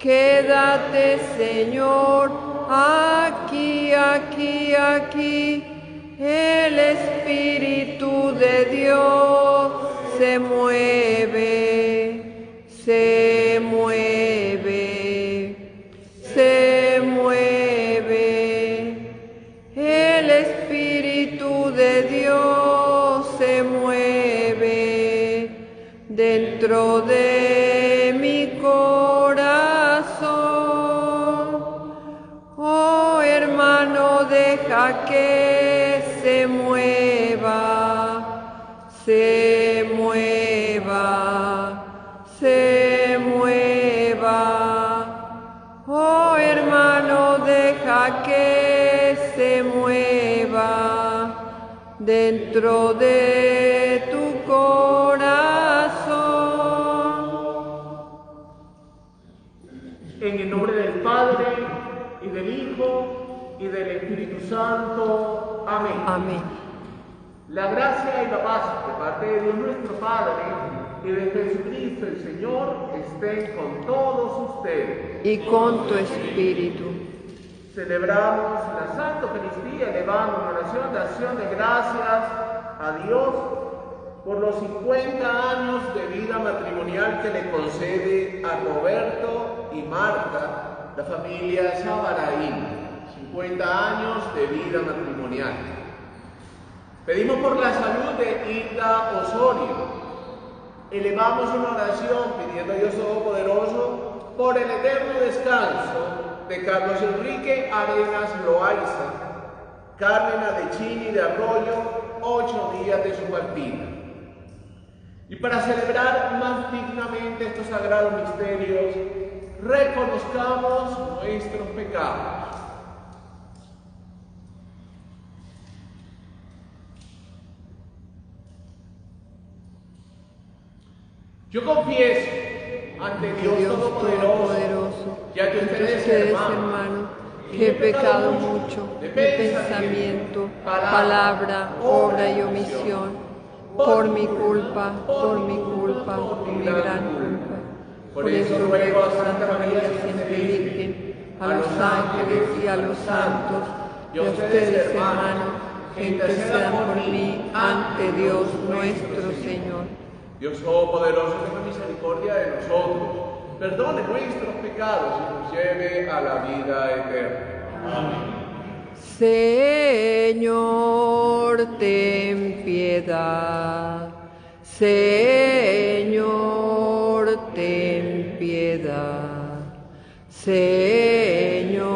Quédate, Señor, aquí, aquí, aquí. El Espíritu de Dios se mueve, se mueve, se mueve. El Espíritu de Dios se mueve dentro de mi corazón. Oh, hermano, deja que se mueva, se mueva, se mueva. Oh, hermano, deja que se mueva dentro de tu corazón. En el nombre del Padre, y del Hijo, y del Espíritu Santo. Amén. Amén. La gracia y la paz de parte de Dios nuestro Padre y de Jesucristo el Señor estén con todos ustedes. Y con tu espíritu. Celebramos la Santa Eucaristía elevando en oración de acción de gracias a Dios por los 50 años de vida matrimonial que le concede a Roberto y Marta, la familia Sabaraín. 50 años de vida matrimonial. Pedimos por la salud de Hilda Osorio. Elevamos una oración pidiendo a Dios Todopoderoso por el eterno descanso de Carlos Enrique Arenas Loaiza, Carmen Adechini de Arroyo, 8 días de su partida. Y para celebrar más dignamente estos sagrados misterios, reconozcamos nuestros pecados. Yo confieso ante Dios Todopoderoso y ante ustedes, hermanos, que he pecado mucho de pensamiento, palabra, obra y omisión, por mi culpa, por mi gran culpa. Por eso ruego a Santa María siempre Virgen, a los ángeles y a los santos, y a ustedes, hermanos, que intercedan por mí ante Dios nuestro Señor. Dios Todopoderoso, tenga misericordia de nosotros, perdone nuestros pecados y nos lleve a la vida eterna. Amén. Señor, ten piedad. Señor, ten piedad. Señor,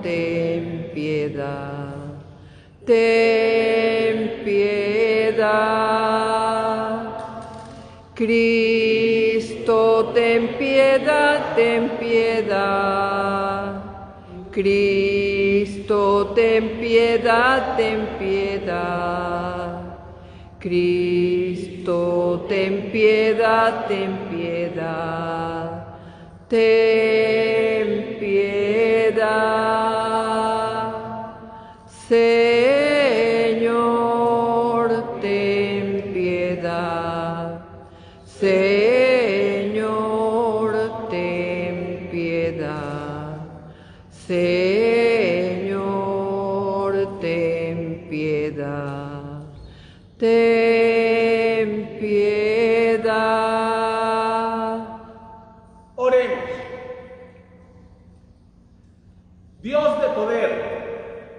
ten piedad. Ten piedad. Cristo, ten piedad, ten piedad. Cristo, ten piedad, ten piedad. Cristo, ten piedad, ten piedad. Ten piedad. Señor, ten piedad. Señor, ten piedad. Señor, ten piedad. Ten piedad. Oremos. Dios de poder,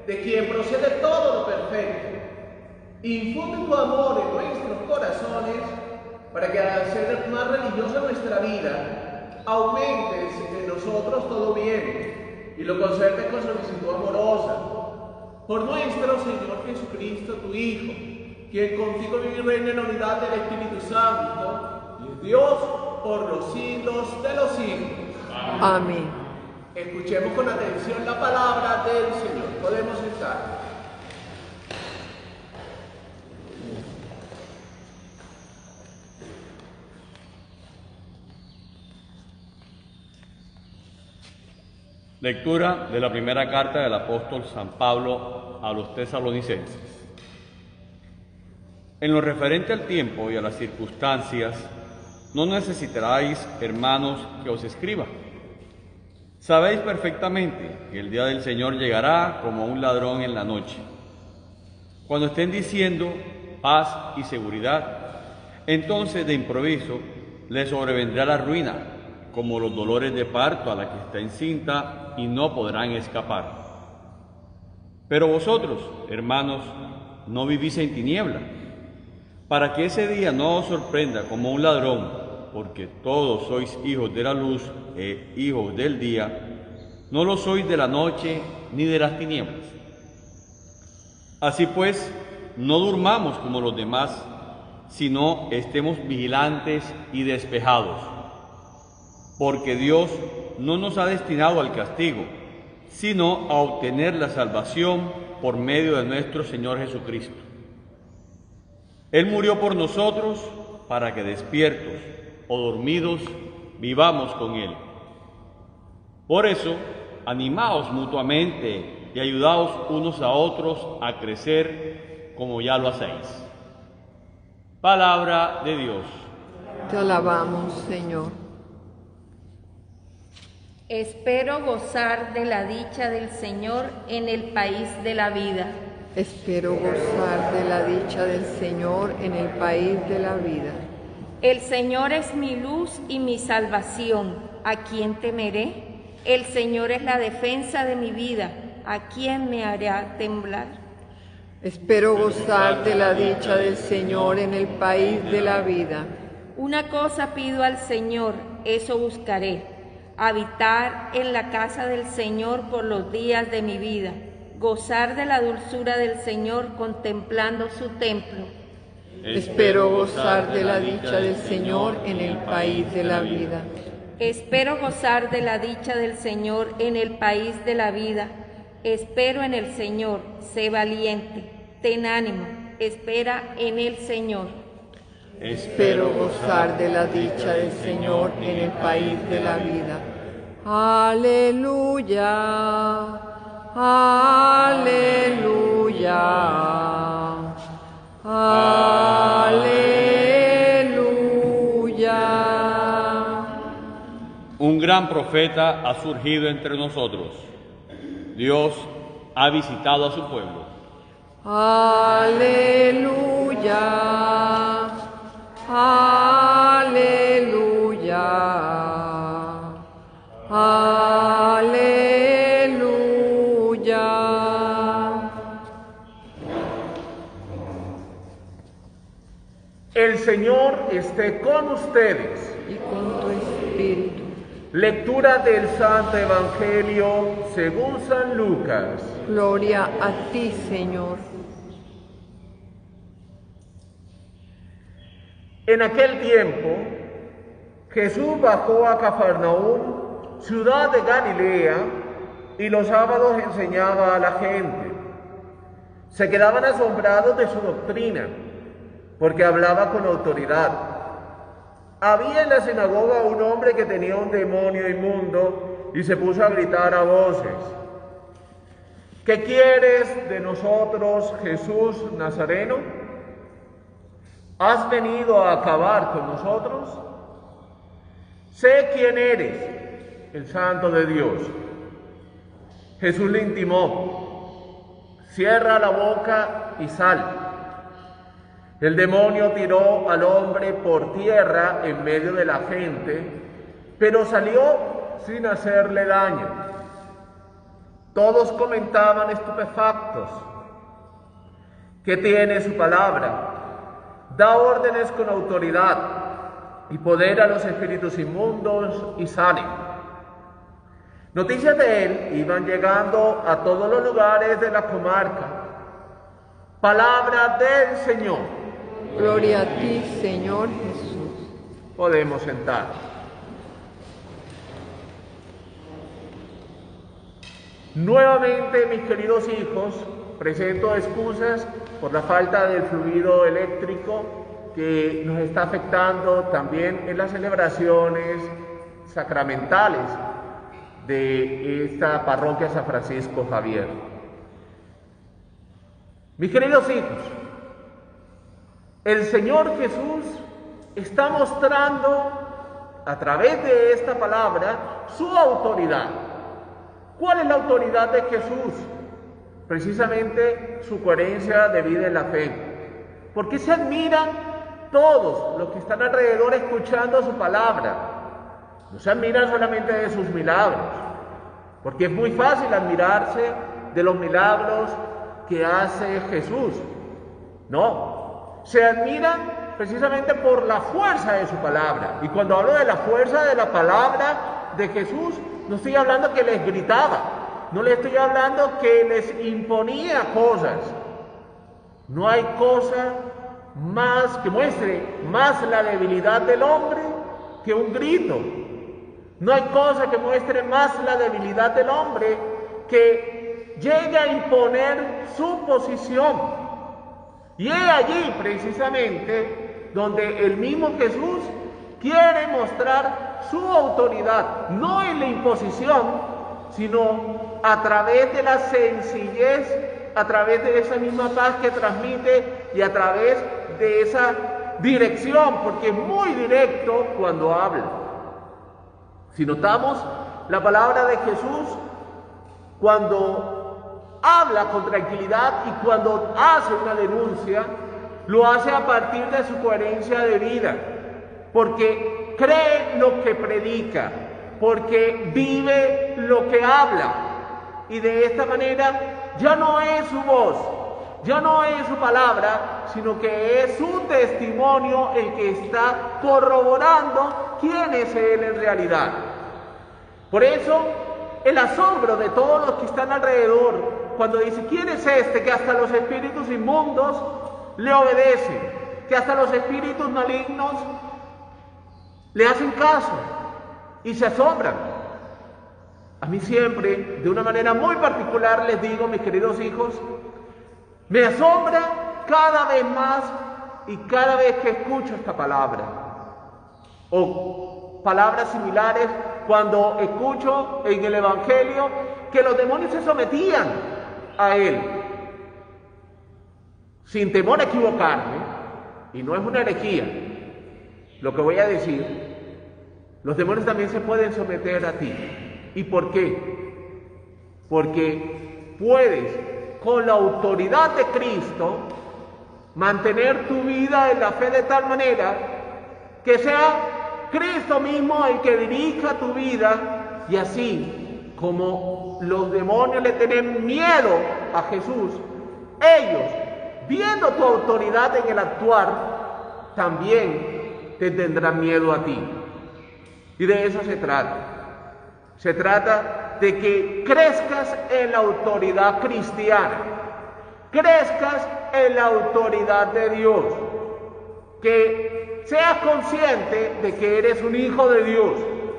de quien procede todo lo perfecto, infunde tu amor en nuestros corazones para que al ser más religiosa nuestra vida, aumentes en nosotros todo bien y lo conserves con solicitud amorosa. Por nuestro Señor Jesucristo, tu Hijo, quien contigo vive y reina en la unidad del Espíritu Santo, y es Dios por los siglos de los siglos. Amén. Escuchemos con atención la palabra del Señor. Podemos estar. Lectura de la primera carta del apóstol San Pablo a los tesalonicenses. En lo referente al tiempo y a las circunstancias, no necesitaréis, hermanos, que os escriba, Sabéis perfectamente que el día del Señor llegará como un ladrón en la noche. Cuando estén diciendo paz y seguridad, entonces de improviso le sobrevendrá la ruina, como los dolores de parto a la que está encinta, y no podrán escapar. Pero vosotros, hermanos, no vivís en tiniebla, para que ese día no os sorprenda como un ladrón, porque todos sois hijos de la luz e hijos del día, no lo sois de la noche ni de las tinieblas. Así pues, no durmamos como los demás, sino estemos vigilantes y despejados, porque Dios no nos ha destinado al castigo, sino a obtener la salvación por medio de nuestro Señor Jesucristo. Él murió por nosotros para que despiertos o dormidos vivamos con Él. Por eso, animaos mutuamente y ayudaos unos a otros a crecer como ya lo hacéis. Palabra de Dios. Te alabamos, Señor. Espero gozar de la dicha del Señor en el país de la vida. Espero gozar de la dicha del Señor en el país de la vida. El Señor es mi luz y mi salvación. ¿A quién temeré? El Señor es la defensa de mi vida. ¿A quién me hará temblar? Espero gozar de la dicha del Señor en el país de la vida. Una cosa pido al Señor, eso buscaré: habitar en la casa del Señor por los días de mi vida, gozar de la dulzura del Señor contemplando su templo. Espero gozar de la dicha del Señor en el país de la vida. Espero gozar de la dicha del Señor en el país de la vida. Espero en el Señor, sé valiente, ten ánimo, espera en el Señor. Espero gozar de la dicha del Señor en el país de la vida. Aleluya, aleluya, aleluya. Un gran profeta ha surgido entre nosotros. Dios ha visitado a su pueblo. Aleluya, aleluya, aleluya. El Señor esté con ustedes. Y con tu espíritu. Lectura del Santo Evangelio según San Lucas. Gloria a ti, Señor. En aquel tiempo, Jesús bajó a Cafarnaúm, ciudad de Galilea, y los sábados enseñaba a la gente. Se quedaban asombrados de su doctrina, porque hablaba con autoridad. Había en la sinagoga un hombre que tenía un demonio inmundo y se puso a gritar a voces: ¿qué quieres de nosotros, Jesús Nazareno? ¿Has venido a acabar con nosotros? Sé quién eres, el Santo de Dios. Jesús le intimó: cierra la boca y sal. El demonio tiró al hombre por tierra en medio de la gente, pero salió sin hacerle daño. Todos comentaban estupefactos: ¿qué tiene su palabra? Da órdenes con autoridad y poder a los espíritus inmundos y salen. Noticias de él iban llegando a todos los lugares de la comarca. Palabra del Señor. Gloria a ti, Señor Jesús. Podemos sentar. Nuevamente, mis queridos hijos, presento excusas por la falta del fluido eléctrico que nos está afectando también en las celebraciones sacramentales de esta parroquia San Francisco Javier. Mis queridos hijos, el Señor Jesús está mostrando a través de esta palabra su autoridad. ¿Cuál es la autoridad de Jesús? Precisamente su coherencia de vida en la fe. ¿Por qué se admiran todos los que están alrededor escuchando su palabra? No se admiran solamente de sus milagros, porque es muy fácil admirarse de los milagros que hace Jesús. No, se admiran precisamente por la fuerza de su palabra. Y cuando hablo de la fuerza de la palabra de Jesús, no estoy hablando que les gritaba, no le estoy hablando que les imponía cosas. No hay cosa más que muestre más la debilidad del hombre que un grito. No hay cosa que muestre más la debilidad del hombre que llegue a imponer su posición. Y es allí precisamente donde el mismo Jesús quiere mostrar su autoridad, no en la imposición, sino a través de la sencillez, a través de esa misma paz que transmite y a través de esa dirección, porque es muy directo cuando habla. Si notamos la palabra de Jesús, cuando habla con tranquilidad y cuando hace una denuncia, lo hace a partir de su coherencia de vida, porque cree lo que predica, porque vive lo que habla, y de esta manera ya no es su voz, ya no es su palabra, sino que es su testimonio el que está corroborando quién es Él en realidad. Por eso, el asombro de todos los que están alrededor, cuando dice, ¿quién es este que hasta los espíritus inmundos le obedecen? Que hasta los espíritus malignos le hacen caso y se asombran. A mí siempre, de una manera muy particular, les digo, mis queridos hijos, me asombra cada vez más y cada vez que escucho esta palabra, o palabras similares, cuando escucho en el Evangelio que los demonios se sometían a Él, sin temor a equivocarme, y no es una herejía lo que voy a decir, los demonios también se pueden someter a ti. ¿Y por qué? Porque puedes, con la autoridad de Cristo, mantener tu vida en la fe de tal manera que sea Cristo mismo el que dirija tu vida, y así como los demonios le tienen miedo a Jesús, ellos, viendo tu autoridad en el actuar, también te tendrán miedo a ti. Y de eso se trata. Se trata de que crezcas en la autoridad cristiana, crezcas en la autoridad de Dios, que seas consciente de que eres un hijo de Dios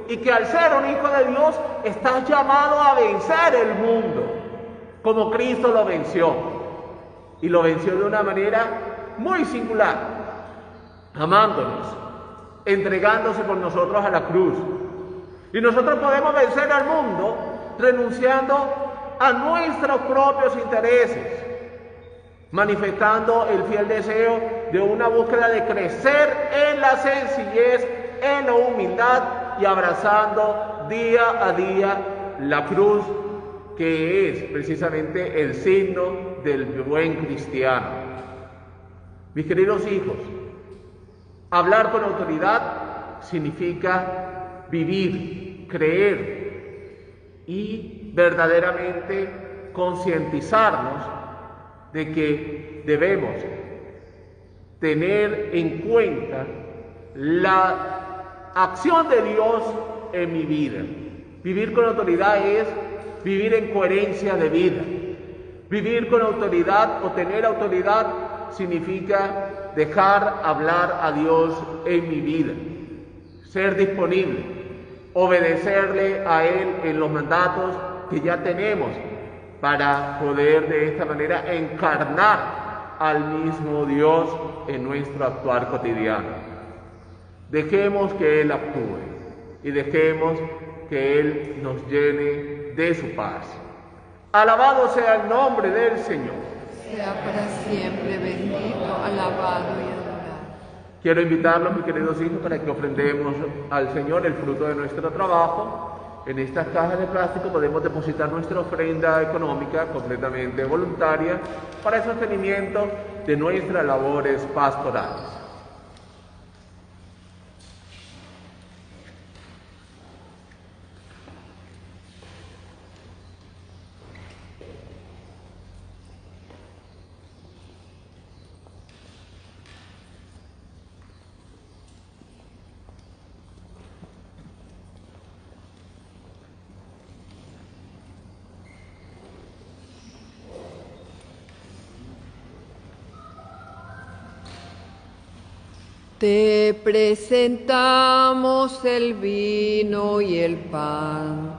y que al ser un hijo de Dios estás llamado a vencer el mundo, como Cristo lo venció. Y lo venció de una manera muy singular, amándonos, entregándose por nosotros a la cruz. Y nosotros podemos vencer al mundo renunciando a nuestros propios intereses, manifestando el fiel deseo de una búsqueda de crecer en la sencillez, en la humildad y abrazando día a día la cruz, que es precisamente el signo del buen cristiano. Mis queridos hijos, hablar con autoridad significa vivir, creer y verdaderamente concientizarnos de que debemos tener en cuenta la acción de Dios en mi vida. Vivir con autoridad es vivir en coherencia de vida. Vivir con autoridad o tener autoridad significa dejar hablar a Dios en mi vida, ser disponible, obedecerle a Él en los mandatos que ya tenemos para poder de esta manera encarnar al mismo Dios en nuestro actuar cotidiano. Dejemos que Él actúe y dejemos que Él nos llene de su paz. Alabado sea el nombre del Señor. Sea para siempre bendito, alabado y adorado. Quiero invitarlos, mis queridos hijos, para que ofrendemos al Señor el fruto de nuestro trabajo En estas cajas de plástico podemos depositar nuestra ofrenda económica completamente voluntaria para el sostenimiento de nuestras labores pastorales. Te presentamos el vino y el pan.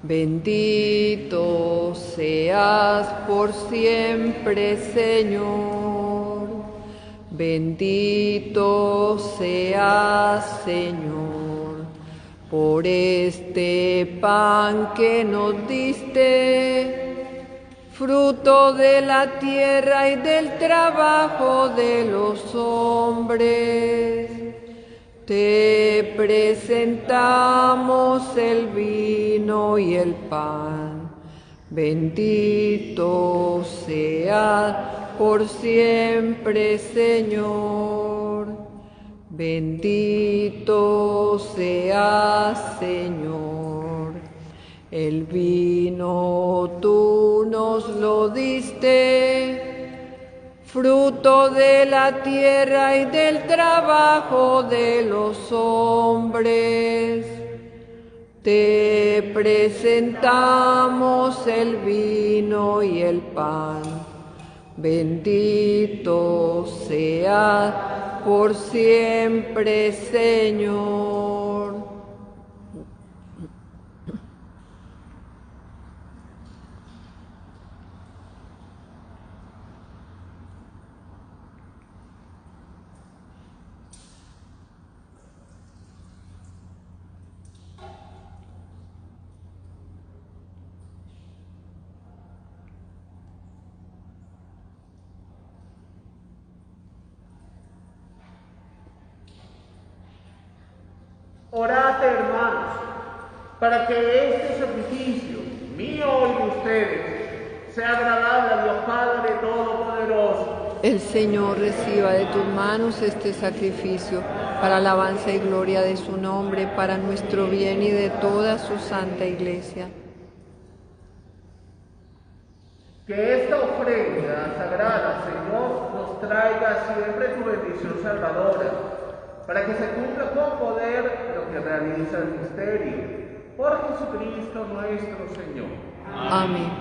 Bendito seas por siempre, Señor. Bendito seas, Señor, por este pan que nos diste, fruto de la tierra y del trabajo de los hombres. Te presentamos el vino y el pan. Bendito seas por siempre, Señor. Bendito seas, Señor. El vino tú nos lo diste, fruto de la tierra y del trabajo de los hombres. Te presentamos el vino y el pan. Bendito seas por siempre, Señor. Orad, hermanos, para que este sacrificio mío y de ustedes sea agradable a Dios Padre Todopoderoso. El Señor reciba de tus manos este sacrificio para alabanza y gloria de su nombre, para nuestro bien y de toda su santa Iglesia. Que esta ofrenda sagrada, Señor, nos traiga siempre tu bendición salvadora, para que se cumpla con poder lo que realiza el misterio. Por Jesucristo nuestro Señor. Amén.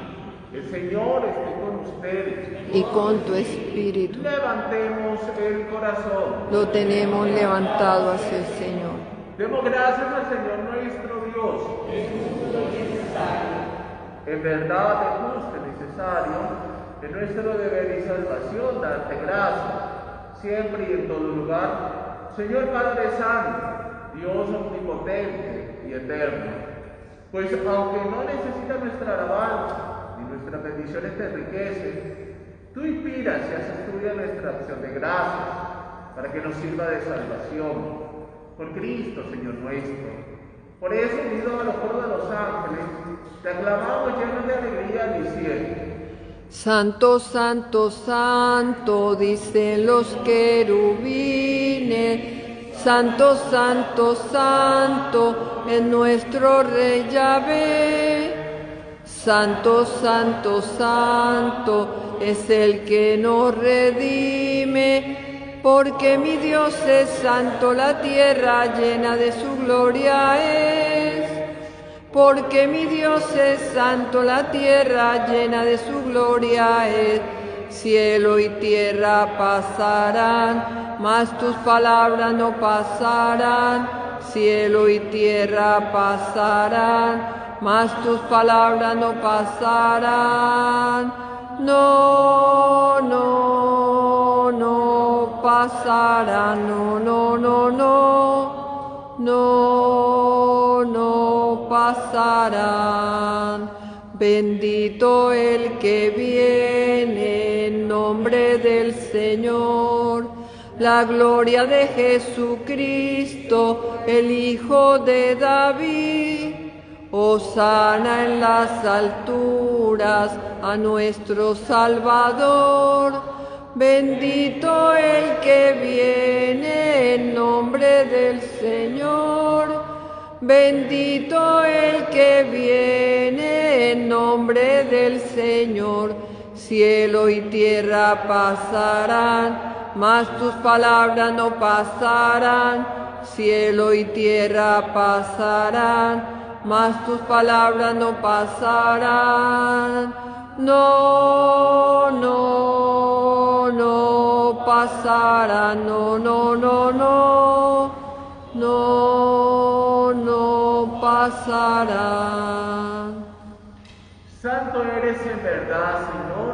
El Señor esté con ustedes. Y con tu espíritu. Levantemos el corazón. Lo tenemos levantado hacia el Señor. Demos gracias al Señor nuestro Dios. En verdad es justo y necesario, es nuestro deber y salvación darte gracias, siempre y en todo lugar, Señor Padre Santo, Dios omnipotente y eterno, pues aunque no necesita nuestra alabanza, ni nuestras bendiciones te enriquecen, tú inspiras y haces tuya nuestra acción de gracias, para que nos sirva de salvación, por Cristo, Señor nuestro. Por eso, unidos a los coros de los ángeles, te aclamamos llenos de alegría diciendo: Santo, santo, santo, dicen los querubines. Santo, santo, santo, es nuestro Rey Yahvé. Santo, santo, santo, es el que nos redime. Porque mi Dios es santo, la tierra llena de su gloria es. Porque mi Dios es santo, la tierra llena de su gloria es. Cielo y tierra pasarán, mas tus palabras no pasarán. Cielo y tierra pasarán, mas tus palabras no pasarán. No, no, no pasarán, no, no, no, no, no, no pasarán. Bendito el que viene en nombre del Señor. La gloria de Jesucristo, el Hijo de David. Hosana en las alturas a nuestro Salvador. Bendito el que viene en nombre del Señor. Bendito el que viene en nombre del Señor. Cielo y tierra pasarán, mas tus palabras no pasarán. Cielo y tierra pasarán, mas tus palabras no pasarán. No, no, no pasarán, no, no, no, no, no, no pasarán. Santo eres en verdad, Señor,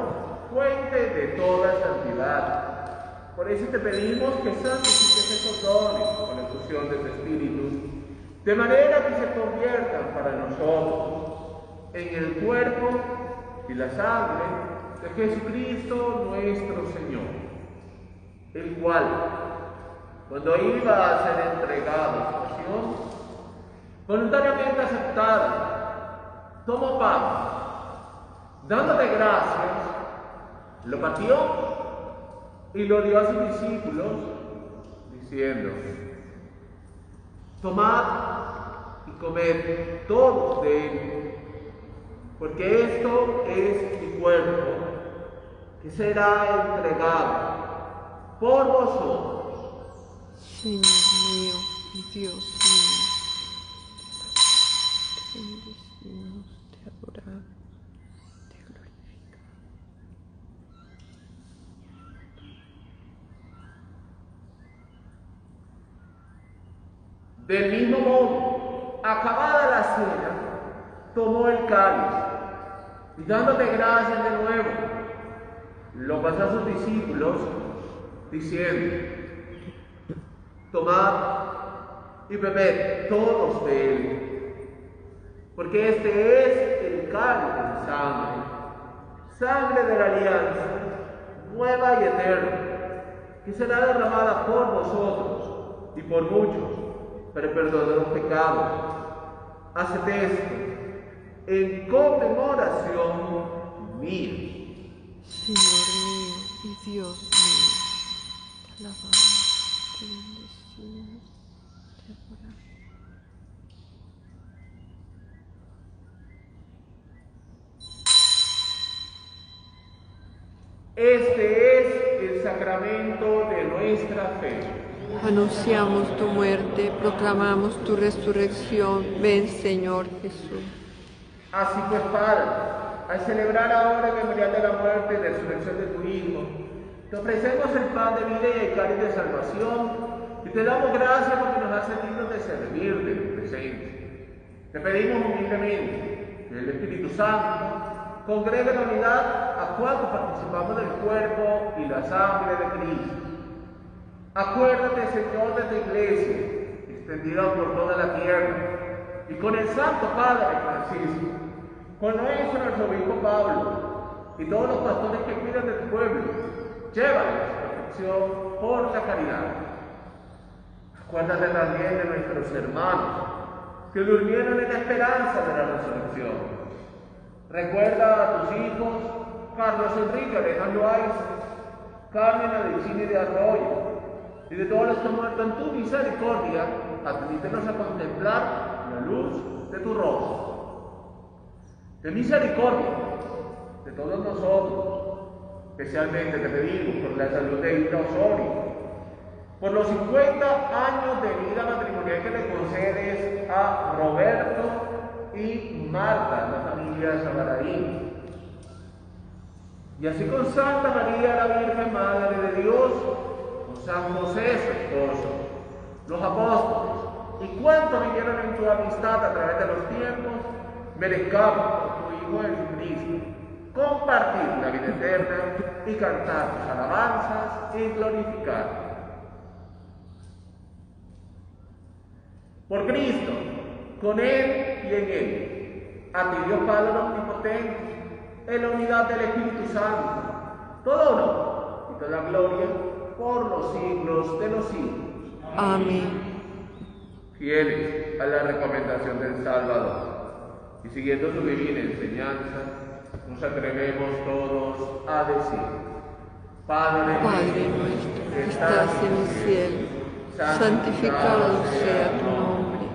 fuente de toda santidad. Por eso te pedimos que santifiques estos dones con la efusión de tu Espíritu, de manera que se conviertan para nosotros en el cuerpo y la sangre de Jesucristo nuestro Señor, el cual, cuando iba a ser entregado a su pasión, voluntariamente aceptada, tomó pan, dándote gracias, lo partió y lo dio a sus discípulos, diciendo: tomad y comed todos de él, porque esto es mi cuerpo, que será entregado por vosotros. Señor mío y Dios mío, te bendecimos, te adoramos, te glorificamos. Del mismo modo, acabada la cena, tomó el cáliz y dándote gracias de nuevo, lo pasó a sus discípulos, diciendo: tomad y bebed todos de él, porque este es el cáliz de mi sangre, sangre de la alianza, nueva y eterna, que será derramada por vosotros y por muchos para el perdón de los pecados. Haced esto en conmemoración mía. Señor mío y Dios mío, te alabamos, te bendecimos, te adoramos. Este es el sacramento de nuestra fe. Anunciamos tu muerte, proclamamos tu resurrección. Ven, Señor Jesús. Así pues, Padre, al celebrar ahora el memorial de la muerte y resurrección de tu Hijo, te ofrecemos el pan de vida y el cáliz de salvación, y te damos gracias porque nos haces dignos de servirte en tu presencia. Te pedimos humildemente que el Espíritu Santo congregue en unidad a cuantos participamos del cuerpo y la sangre de Cristo. Acuérdate, Señor, de tu iglesia, extendida por toda la tierra, y con el Santo Padre Francisco, con nuestro arzobispo Pablo, y todos los pastores que cuidan de tu pueblo, llévalos a perfección por la caridad. Acuérdate también de nuestros hermanos, que durmieron en la esperanza de la resurrección. Recuerda a tus hijos, Carlos Enrique Alejandro Aiza, Carmen Adicini de Arroyo, y de todos los que han muerto en tu misericordia, admítenos a contemplar la luz de tu rostro. De misericordia de todos nosotros, especialmente te pedimos por la salud de Hilda Osorio, por los 50 años de vida matrimonial que le concedes a Roberto y Marta, la familia Sabaraí. Y así con Santa María, la Virgen Madre de Dios, con San José, su esposo, los apóstoles, y cuantos vivieron en tu amistad a través de los tiempos, merezcamos por tu Hijo Jesucristo compartir la vida eterna y cantar tus alabanzas y glorificar. Por Cristo, con Él y en Él, a ti Dios Padre Omnipotente, en la unidad del Espíritu Santo, todo honor y toda gloria por los siglos de los siglos. Amén. Fieles a la recomendación del Salvador. Y siguiendo su divina enseñanza, nos atrevemos todos a decir: Padre nuestro que estás en el cielo, santificado sea tu nombre.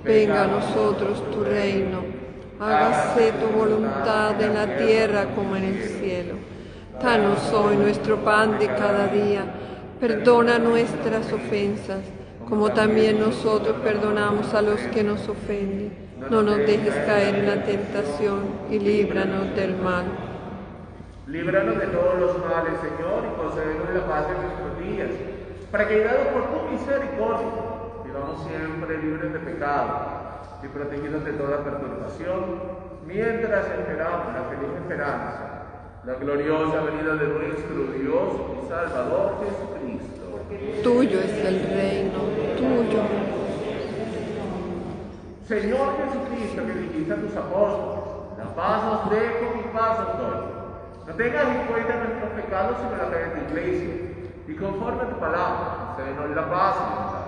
Venga a nosotros tu reino. Hágase tu voluntad en la tierra como en el cielo. Danos hoy nuestro pan de cada día. Perdona nuestras ofensas, como también nosotros perdonamos a los que nos ofenden. No nos dejes caer en la tentación y líbranos del mal. Líbranos de todos los males, Señor, y concédenos la paz en nuestros días, para que, guiados por tu misericordia, vivamos siempre libres de pecado y protegidos de toda perturbación, mientras esperamos la feliz esperanza, la gloriosa venida de nuestro Dios y Salvador Jesucristo. Tuyo es el reino, tuyo. Señor Jesucristo, que dijiste a tus apóstoles: la paz os dejo, mi paz os doy. No tengas en cuenta nuestros pecados, sino la fe de tu iglesia. Y conforme a tu palabra, concédenos la paz y la unidad.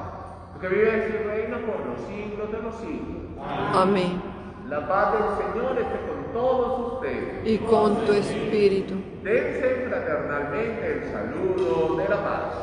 Tú que vives y reinas por los siglos de los siglos. Amén. La paz del Señor esté con todos ustedes. Y con tu espíritu. Dense fraternalmente el saludo de la paz.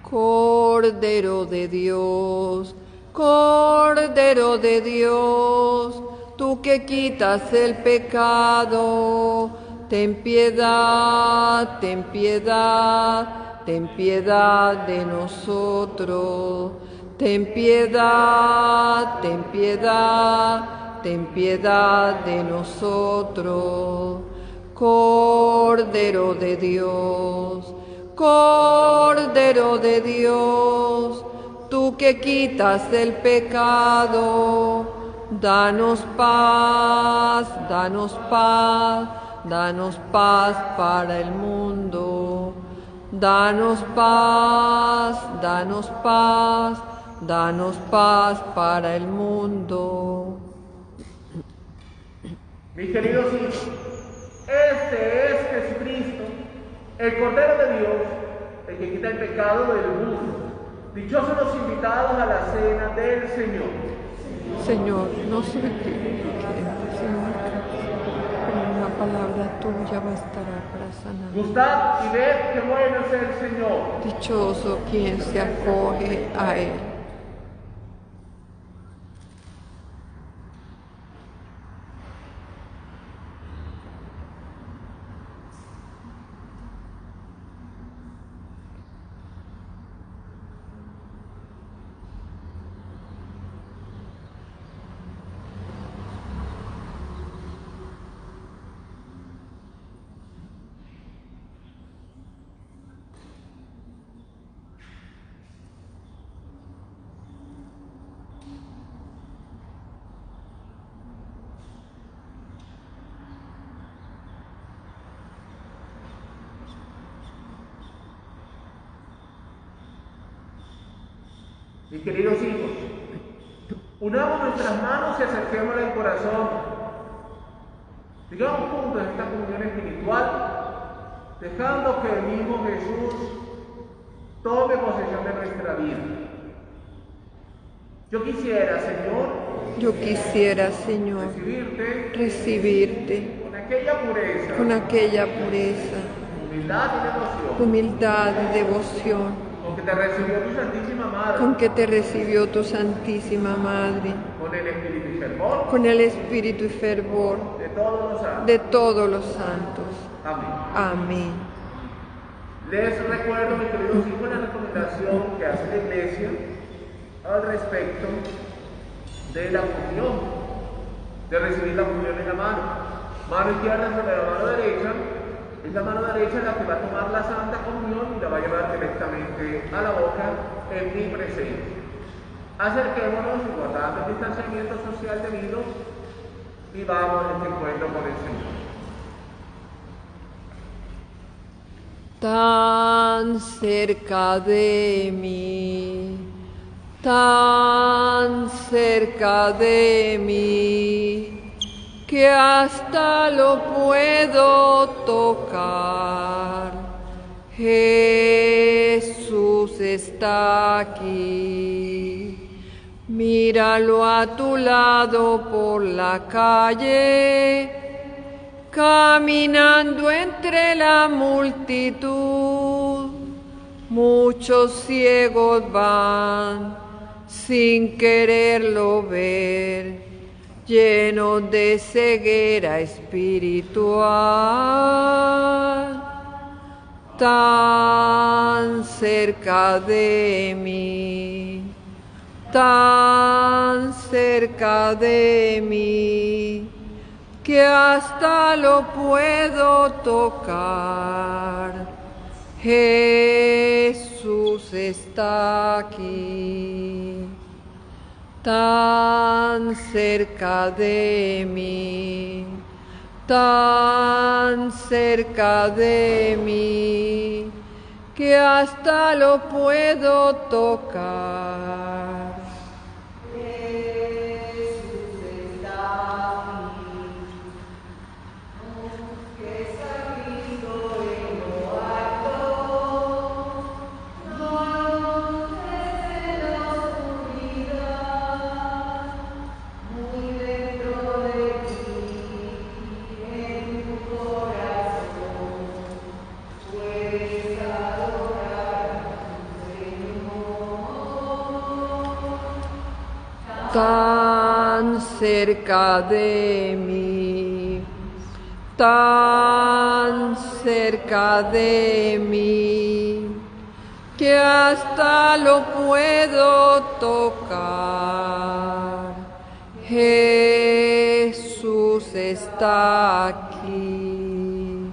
Cordero de Dios, Cordero de Dios, tú que quitas el pecado, ten piedad, ten piedad, ten piedad de nosotros. Ten piedad, ten piedad, ten piedad de nosotros. Cordero de Dios, Cordero de Dios, tú que quitas el pecado, danos paz, danos paz, danos paz para el mundo. Danos paz, danos paz, danos paz para el mundo. Mis queridos hijos, este es Jesucristo, el Cordero de Dios, el que quita el pecado del mundo. Dichosos los invitados a la cena del Señor. Señor, no soy digno, Señor, pero una palabra tuya bastará para sanar. Gustad y ved qué bueno es el Señor. Dichoso quien se acoge a Él. Mis queridos hijos, unamos nuestras manos y acerquémosle al corazón. Digamos juntos esta comunión espiritual, dejando que el mismo Jesús tome posesión de nuestra vida. Yo quisiera, Señor, recibirte con aquella pureza, humildad y devoción, con que te recibió tu Santísima Madre, con el espíritu y fervor de todos los santos. Amén. Les recuerdo, mis queridos hijos, la recomendación que hace la Iglesia al respecto de la comunión, de recibir la comunión en la mano izquierda sobre la mano derecha. Es la mano derecha la que va a tomar la Santa Comunión y la va a llevar directamente a la boca en mi presencia. Acerquémonos y guardando el distanciamiento social debido y vamos a este encuentro con el Señor. Tan cerca de mí, tan cerca de mí, que hasta lo puedo tocar. Jesús está aquí, Míralo a tu lado por la calle, caminando entre la multitud. Muchos ciegos van sin quererlo ver, llenos de ceguera espiritual. Tan cerca de mí, tan cerca de mí, que hasta lo puedo tocar. Jesús está aquí, tan cerca de mí, tan cerca de mí, que hasta lo puedo tocar. Jesús está aquí, que está visto en lo alto, no desde la oscuridad, muy dentro de ti, en tu corazón, puedes adorar a tu Señor. Tan cerca de mí, tan cerca de mí, que hasta lo puedo tocar. Jesús está aquí.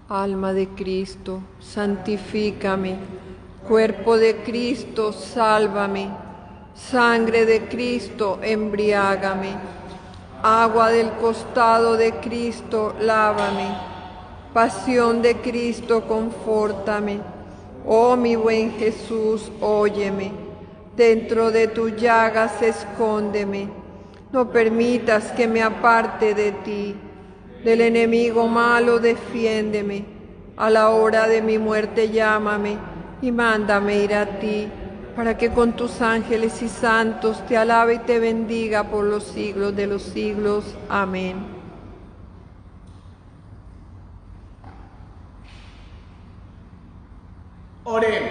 Alma de Cristo, santifícame. Cuerpo de Cristo, sálvame. Sangre de Cristo, embriágame. Agua del costado de Cristo, lávame. Pasión de Cristo, confórtame. Oh mi buen Jesús, óyeme. Dentro de tus llagas escóndeme. No permitas que me aparte de ti. Del enemigo malo defiéndeme. A la hora de mi muerte llámame y mándame ir a ti, para que con tus ángeles y santos te alabe y te bendiga por los siglos de los siglos. Amén. Oremos.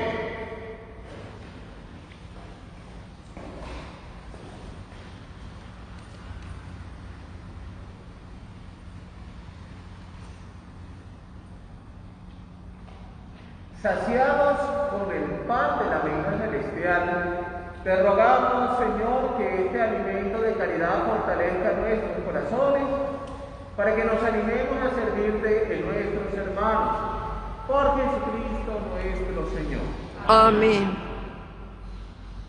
Saciados con el pan de la mesa celestial, te rogamos, Señor, que este alimento de caridad fortalezca nuestros corazones, para que nos animemos a servirte en nuestros hermanos. Por Jesucristo nuestro Señor. Amén.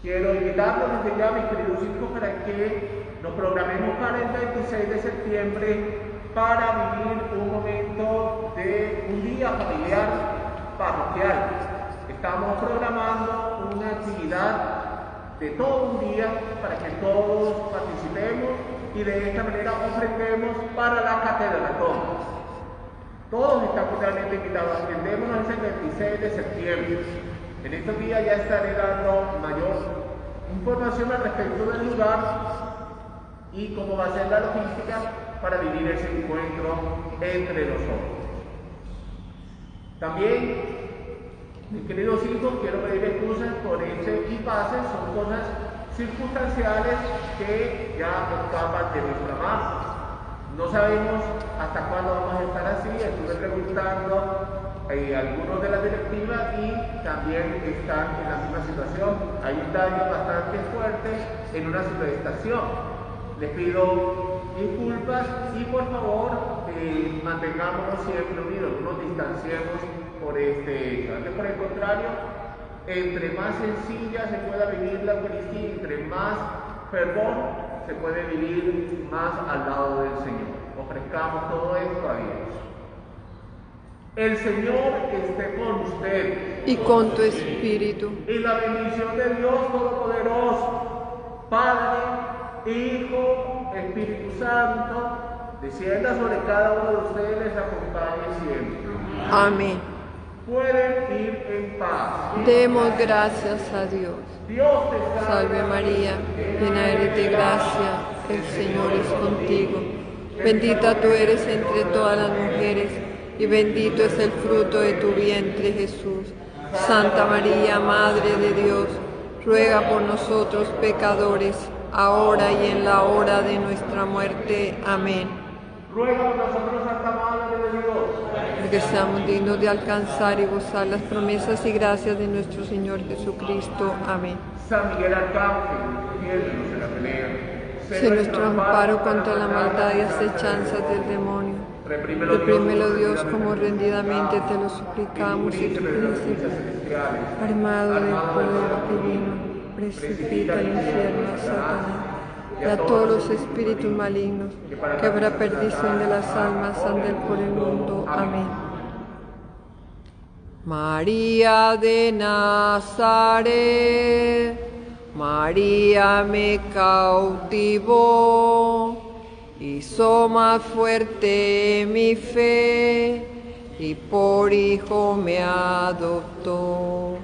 Quiero invitarlos desde ya, mis queridos hijos, para que nos programemos para el 26 de septiembre para vivir un momento de un día familiar parroquial. Estamos programando una actividad de todo un día para que todos participemos y de esta manera ofrendemos para la catedral. Todos estamos realmente invitados. Atendémonos el 26 de septiembre. En estos días ya estaré dando mayor información al respecto del lugar y cómo va a ser la logística para vivir ese encuentro entre nosotros. También, mis queridos hijos, quiero pedir excusas por ese impasse. Son cosas circunstanciales que ya escapan de nuestra mano. No sabemos hasta cuándo vamos a estar así. Estuve preguntando a algunos de la directiva y también están en la misma situación. Hay un daño bastante fuerte en una subestación. Les pido disculpas y por favor mantengámonos siempre unidos, no nos distanciemos por este hecho. Antes, por el contrario, entre más sencilla se pueda vivir la Eucaristía, entre más fervor se puede vivir más al lado del Señor. Ofrezcamos todo esto a Dios. El Señor esté con usted. Y con tu espíritu. Y la bendición de Dios Todopoderoso, Padre, Hijo, Espíritu Santo, descienda sobre cada uno de ustedes y les acompañe siempre. Amén. Pueden ir en paz. Demos gracias a Dios. Dios te Salve María, llena eres de gracia, el Señor es contigo. Bendita tú eres entre todas las mujeres, y bendito es el fruto de tu vientre, Jesús. Santa María, Madre de Dios, ruega por nosotros pecadores, ahora y en la hora de nuestra muerte. Amén. ruega por nosotros, Santa Madre de Dios. Para que seamos dignos de alcanzar y gozar las promesas y gracias de nuestro Señor Jesucristo. Amén. San Miguel Arcángel, defiéndenos en la pelea. Sé nuestro amparo contra la maldad y acechanzas del demonio. Reprímelo, Dios, como rendidamente te lo suplicamos y tu príncipe, armado del poder divino, precipita al infierno a Satanás y a todos los espíritus malignos, que habrá perdición de las almas, andel por el mundo. Amén. María de Nazaret, María me cautivó, hizo más fuerte mi fe y por hijo me adoptó.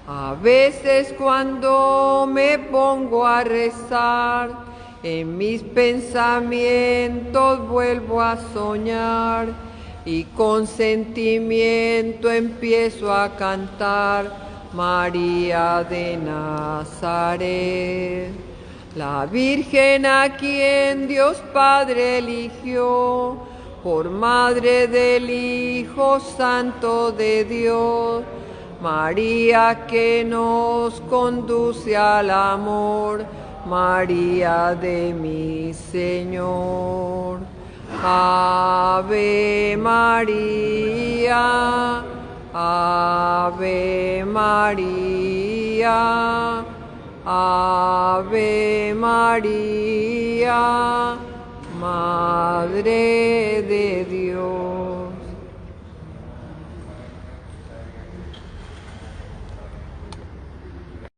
A veces cuando me pongo a rezar, en mis pensamientos vuelvo a soñar y con sentimiento empiezo a cantar María de Nazaret. La Virgen a quien Dios Padre eligió por Madre del Hijo Santo de Dios, María que nos conduce al amor, María de mi Señor. Ave María, Ave María, Ave María, Madre